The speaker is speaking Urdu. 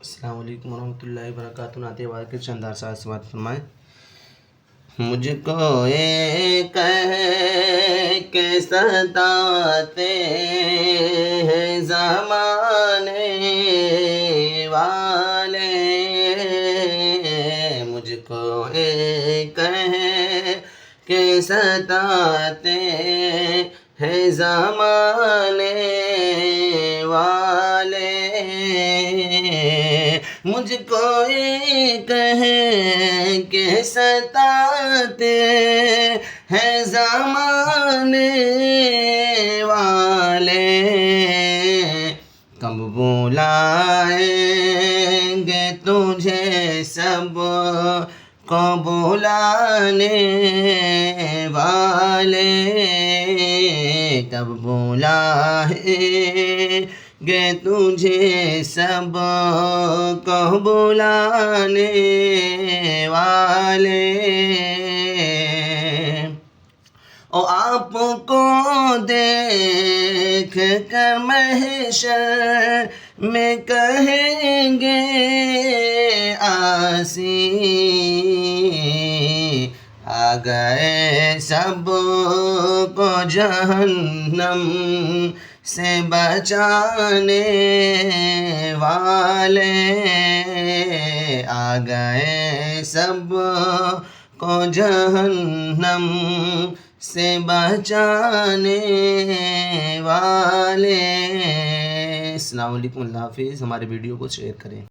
السلام علیکم ورحمۃ اللہ وبرکاتہ۔ نعت واقع کے چند انداز سے بات فرمائیں۔ مجھ کو یہ کہہ کے ستاتے ہیں زمانے والے، مجھ کو یہ کہہ کے ستاتے ہیں زمانے والے، مجھ کو یہ کہہ کے ستاتے ہیں زمانے والے، کب بلائیں گے تجھے سب کو بلانے والے، کب بلائیں گے تجھے سب کو بلانے والے، او آپ کو دیکھ کر محشر میں کہیں گے عاصی، آ گئے سب کو جہنم سے بچانے والے، آ گئے سب کو جہنم سے بچانے والے۔ السلام علیکم، اللہ حافظ۔ ہمارے ویڈیو کو شیئر کریں۔